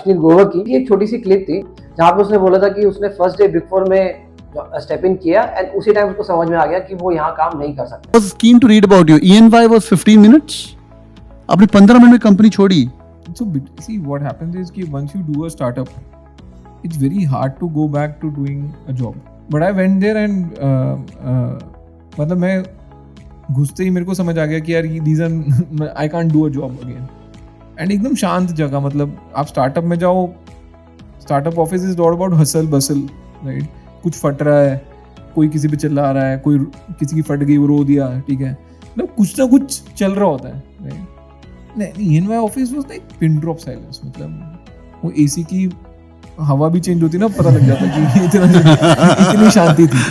अश्विनी ग्रोवर की। ये एक छोटी सी क्लिप थी जहाँ पे उसने बोला था कि उसने फर्स्ट डे बिग फोर में स्टेप इन किया एंड उसी टाइम उसको समझ में आ गया कि वो यहाँ काम नहीं कर सकता। Was keen to read about you. EY was 15 minutes. आपने 15 मिनट में कंपनी छोड़ी। So see, what happens is कि once you do a startup, it's very hard to go back to doing a job. But I went there and मतलब मैं घुसते ही मेरे को समझ आ गया कि यार these are I can't do a job again. And एकदम शांत जगह, मतलब आप स्टार्टअप में जाओ, startup office is all about hustle bustle, right? कुछ फट रहा है, कोई किसी पे चिल्ला रहा है, कोई किसी की फट गई वो रो दिया, ठीक है, मतलब कुछ ना कुछ चल रहा होता है, राइट? नहीं, EY office was like pin drop silence, मतलब वो एसी की हवा भी चेंज होती ना, पता लग जाता कि इतनी शांति थी।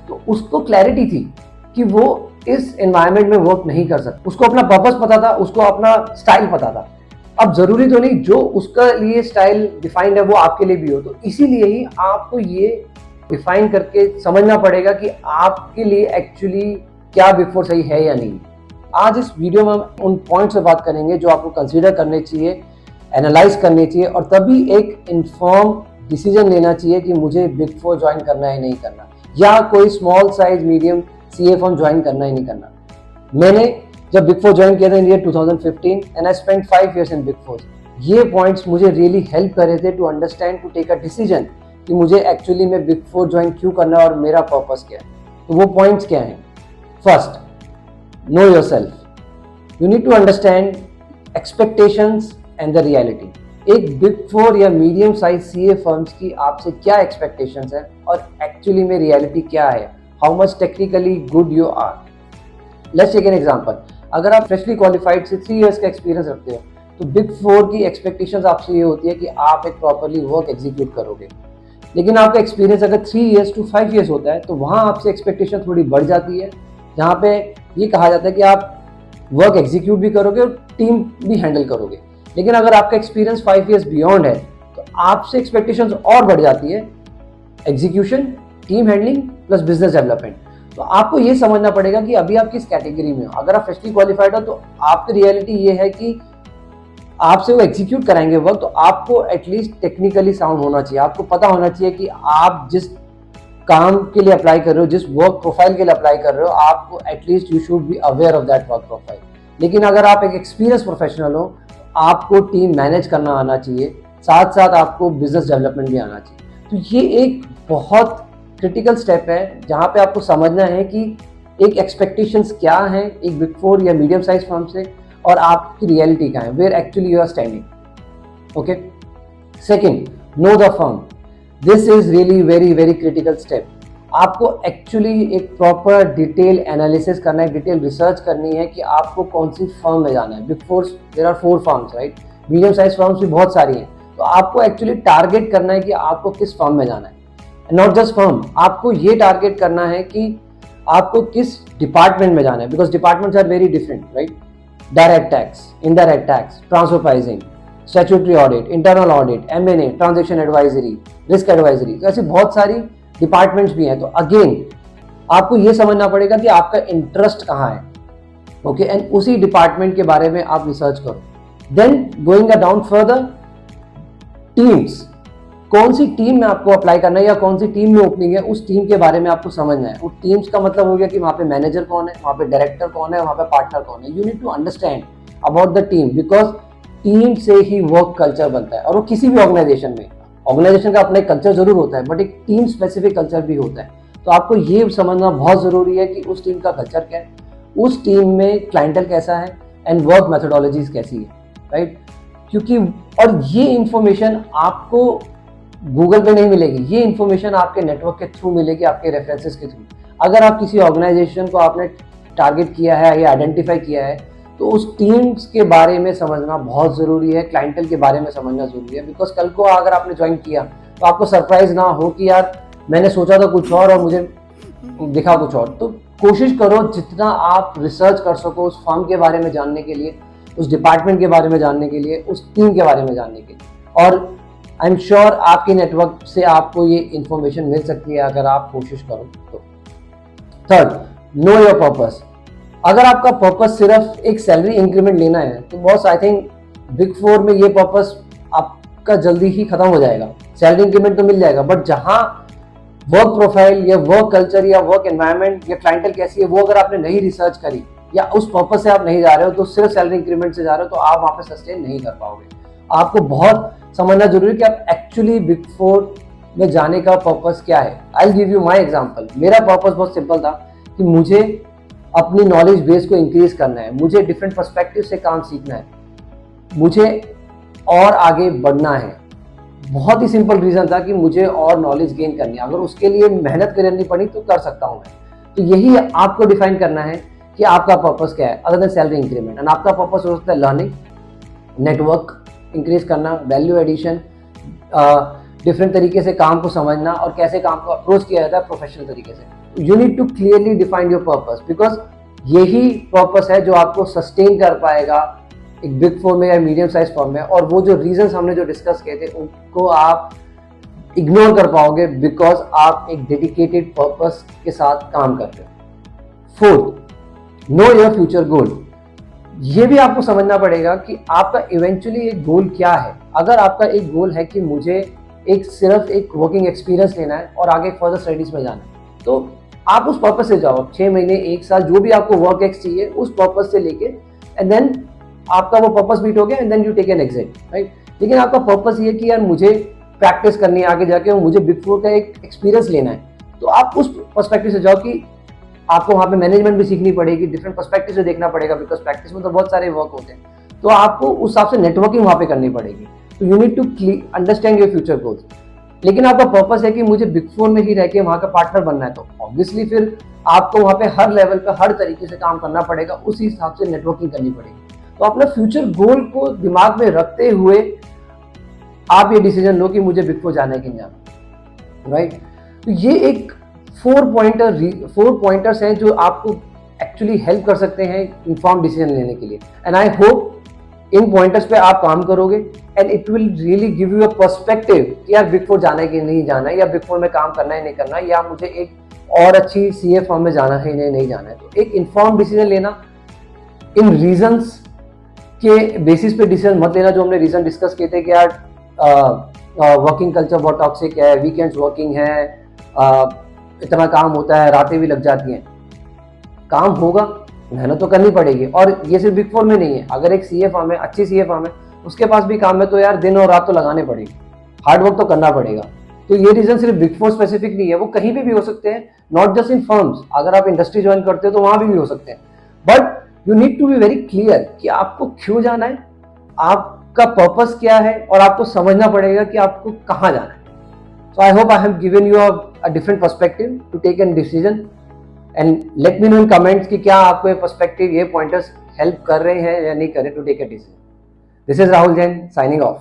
तो उसको क्लैरिटी थी कि वो इस एनवायरनमेंट में वर्क नहीं कर सकता। उसको अपना पर्पस पता था, उसको अपना स्टाइल पता था। अब जरूरी तो नहीं जो उसका लिए स्टाइल डिफाइंड है वो आपके लिए भी हो, तो इसीलिए ही आपको ये डिफाइन करके समझना पड़ेगा कि आपके लिए एक्चुअली क्या बिग फोर सही है या नहीं। आज इस वीडियो में हम उन पॉइंट्स पे बात करेंगे जो आपको कंसीडर करने चाहिए, एनालाइज करने चाहिए और तभी एक इन्फॉर्म डिसीजन लेना चाहिए कि मुझे बिग फोर ज्वाइन करना है नहीं करना, या कोई small size medium CA firm join करना ही नहीं करना। मैंने जब बिग फोर ज्वाइन किया था in year 2015 and I spent 5 years in big four, ये पॉइंट्स मुझे रियली हेल्प कर रहे थे to understand, to take a decision कि मुझे एक्चुअली में बिग फोर ज्वाइन क्यों करना है और मेरा पर्पस क्या है। तो वो पॉइंट्स क्या हैं? First, know yourself. You need to understand expectations and the reality. एक बिग फोर या मीडियम साइज सीए फर्म्स की आपसे क्या एक्सपेक्टेशंस है और एक्चुअली में रियलिटी क्या है, how much technically good you are. Let's take an example. अगर आप फ्रेशली क्वालिफाइड से 3 years का एक्सपीरियंस रखते हो तो बिग फोर की एक्सपेक्टेशंस आपसे ये होती है कि आप एक प्रॉपर्ली वर्क एग्जीक्यूट करोगे। लेकिन आपका एक्सपीरियंस अगर 3 years to 5 years होता है तो वहाँ आपसे एक्सपेक्टेशन थोड़ी बढ़ जाती है, जहाँ पे ये कहा जाता है कि आप वर्क एग्जीक्यूट भी करोगे और टीम भी हैंडल करोगे। लेकिन अगर आपका एक्सपीरियंस 5 years बियॉन्ड है तो आपसे एक्सपेक्टेशंस और बढ़ जाती है, execution, team handling plus business development. तो आपको ये समझना पड़ेगा कि अभी आप किस कैटेगरी में हो। अगर आप फ्रेशली क्वालिफाइड हो तो आपकी रियलिटी ये है कि आपसे वो एग्जीक्यूट कराएंगे वर्क, तो आपको एटलीस्ट टेक्निकली साउंड होना चाहिए। आपको पता होना चाहिए कि आप जिस काम के लिए अप्लाई कर रहे हो, जिस वर्क प्रोफाइल के लिए अप्लाई कर रहे हो, आपको at least you should be aware of that work profile. लेकिन अगर आप एक एक्सपीरियंस प्रोफेशनल हो, आपको टीम मैनेज करना आना चाहिए, साथ साथ आपको बिजनेस डेवलपमेंट भी आना चाहिए। तो ये एक बहुत क्रिटिकल स्टेप है जहाँ पे आपको समझना है कि एक एक्सपेक्टेशंस क्या है एक बिग फोर या मीडियम साइज फर्म से और आपकी रियलिटी क्या है, where actually you are standing. Okay, second, know the firm. This is really very very critical step. आपको एक्चुअली एक प्रॉपर डिटेल एनालिसिस करना है, डिटेल रिसर्च करनी है कि आपको कौन सी फर्म में जाना है। Big four, there are 4 firms, right? Medium size firms भी बहुत सारी हैं, तो आपको एक्चुअली टारगेट करना है कि आपको किस फर्म में जाना है। नॉट जस्ट फर्म, आपको ये टारगेट करना है कि आपको किस डिपार्टमेंट में जाना है, because departments are very different, right? Direct tax, indirect tax, transfer pricing, statutory audit, internal audit, M&A, transaction advisory, risk advisory, तो ऐसी बहुत सारी डिपार्टमेंट्स भी हैं। तो अगेन आपको ये समझना पड़ेगा कि आपका इंटरेस्ट कहाँ है, ओके, एंड उसी डिपार्टमेंट के बारे में आप रिसर्च करो। Then going down further, teams, कौन सी टीम में आपको अप्लाई करना है या कौन सी टीम में ओपनिंग है, उस टीम के बारे में आपको समझना है। वो टीम्स का मतलब हो गया कि वहाँ पे मैनेजर कौन है, वहाँ पे डायरेक्टर कौन है, वहाँ पे पार्टनर कौन है। You need to understand about the team, because team से ही वर्क कल्चर बनता है। और वो किसी भी ऑर्गेनाइजेशन में, ऑर्गेनाइजेशन का अपना एक कल्चर जरूर होता है, बट एक टीम स्पेसिफिक कल्चर भी होता है। तो आपको ये समझना बहुत जरूरी है कि उस टीम का कल्चर क्या है, उस टीम में क्लाइंटल कैसा है एंड वर्क मेथोडोलॉजीज कैसी है, राइट? क्योंकि और ये इंफॉर्मेशन आपको गूगल पे नहीं मिलेगी, ये इन्फॉर्मेशन आपके नेटवर्क के थ्रू मिलेगी, आपके रेफरेंसेस के थ्रू। अगर आप किसी ऑर्गेनाइजेशन को आपने टारगेट किया है या आइडेंटिफाई किया है तो उस टीम्स के बारे में समझना बहुत ज़रूरी है, क्लाइंटल के बारे में समझना ज़रूरी है। बिकॉज कल को अगर आपने ज्वाइन किया तो आपको सरप्राइज ना हो कि यार मैंने सोचा था कुछ और मुझे दिखा कुछ और। तो कोशिश करो जितना आप रिसर्च कर सको उस फर्म के बारे में जानने के लिए, उस डिपार्टमेंट के बारे में जानने के लिए, उस टीम के बारे में जानने के लिए। और आई एम श्योर आपके नेटवर्क से आपको ये इंफॉर्मेशन मिल सकती है अगर आप कोशिश करो तो। Third, know your purpose. अगर आपका पर्पस सिर्फ एक सैलरी इंक्रीमेंट लेना है तो boss I think big four में ये पर्पस आप आपका जल्दी ही खत्म हो जाएगा, सैलरी इंक्रीमेंट तो मिल जाएगा, बट जहां वर्क प्रोफाइल या वर्क कल्चर या वर्क एनवायरनमेंट या क्लाइंटल कैसी है वो अगर आपने नहीं रिसर्च करी या उस पर्पज से आप नहीं जा रहे हो, तो सिर्फ सैलरी इंक्रीमेंट से जा रहे हो, तो आप वहां पे सस्टेन नहीं कर पाओगे। आपको बहुत समझना जरूरी है कि आप एक्चुअली बिग फोर में जाने का पर्पस क्या है। I will give you my example. मेरा पर्पस बहुत सिंपल था कि मुझे अपनी नॉलेज बेस को इंक्रीज करना है, मुझे डिफरेंट पर्सपेक्टिव से काम सीखना है, मुझे और आगे बढ़ना है। बहुत ही सिंपल रीजन था कि मुझे और नॉलेज गेन करनी है, अगर उसके लिए मेहनत करनी पड़ी तो कर सकता हूं मैं। तो यही आपको डिफाइन करना है कि आपका पर्पस क्या है other than salary increment. And आपका पर्पस हो सकता है लर्निंग, नेटवर्क इंक्रीज करना, वैल्यू एडिशन, डिफरेंट तरीके से काम को समझना और कैसे काम को अप्रोच किया जाता है प्रोफेशनल तरीके से। You need to clearly define your purpose, because यही पर्पस है जो आपको सस्टेन कर पाएगा एक बिग फोर में या मीडियम साइज फर्म में। और वो जो रीजंस हमने जो डिस्कस किए थे उनको आप इग्नोर कर पाओगे बिकॉज आप एक डेडिकेटेड पर्पस के साथ काम कर रहे हो। Fourth, know your future goal. ये भी आपको समझना पड़ेगा कि आपका इवेंचुअली एक गोल क्या है। अगर आपका एक गोल है कि मुझे सिर्फ एक वर्किंग एक्सपीरियंस लेना है और आगे फर्दर स्टडीज में जाना है, तो आप उस पर्पस से जाओ। 6 महीने, 1 साल, जो भी आपको वर्क एक्स चाहिए उस पर्पस से लेके, एंड देन आपका वो पर्पस मीट हो गया and then you take an exit, right. लेकिन आपका पर्पस ये कि यार मुझे प्रैक्टिस करनी है आगे जाके और मुझे बिग फोर का एक एक्सपीरियंस लेना है, तो आप उस पर्सपेक्टिव से जाओ कि आपको वहाँ पे मैनेजमेंट भी सीखनी पड़ेगी, डिफरेंट पर्सपेक्टिव से देखना पड़ेगा, बिकॉज प्रैक्टिस में तो बहुत सारे वर्क होते हैं, तो आपको उस हिसाब से नेटवर्किंग वहाँ पे करनी पड़ेगी। तो you need to understand your future goals. लेकिन आपका पर्पस है कि मुझे बिग फोर में ही रह के वहाँ का पार्टनर बनना है, तो ऑब्वियसली फिर आपको वहाँ पे हर लेवल पे हर तरीके से काम करना पड़ेगा, उसी हिसाब से नेटवर्किंग करनी पड़ेगी। तो अपना फ्यूचर गोल को दिमाग में रखते हुए आप ये डिसीजन लो कि मुझे बिग फोर जाना है कि नहीं जाना, राइट। तो ये एक 4 पॉइंटर्स हैं जो आपको एक्चुअली हेल्प कर सकते हैं इन्फॉर्म डिसीजन लेने के लिए। And I hope in pointers पे आप काम करोगे and it will really give you a perspective कि यार बिग फोर जाना है कि नहीं जाना है, या बिग फोर में काम करना है नहीं करना है, या मुझे एक और अच्छी सीए फर्म में जाना है नहीं जाना है। तो एक इन्फॉर्म डिसीजन लेना, इन रीजंस के बेसिस पे डिसीजन मत लेना। जो हमने रीजन डिस्कस किए थे कि यार वर्किंग कल्चर बहुत टॉक्सिक है, वीकेंड्स वर्किंग है, इतना काम होता है, रातें भी लग जाती हैं। काम होगा, मेहनत तो करनी पड़ेगी, और ये सिर्फ बिग फोर में नहीं है। अगर एक सीए फर्म है, अच्छी सीए फर्म है, उसके पास भी काम है, तो यार दिन और रात तो लगाने पड़ेगी, हार्ड वर्क तो करना पड़ेगा। तो ये रीजन सिर्फ बिग फोर स्पेसिफिक नहीं है, वो कहीं भी हो सकते हैं, नॉट जस्ट इन फर्म्स। अगर आप इंडस्ट्री ज्वाइन करते हो तो वहां भी हो सकते हैं, but you need to be very clear कि आपको क्यों जाना है, आपका पर्पस क्या है, और आपको समझना पड़ेगा कि आपको कहाँ जाना है। So I hope I have given you a different perspective to take a decision, and let me know in comments कि क्या आपको ये perspective, ये pointers help कर रहे हैं या नहीं कर रहे to take a decision. This is Rahul Jain signing off.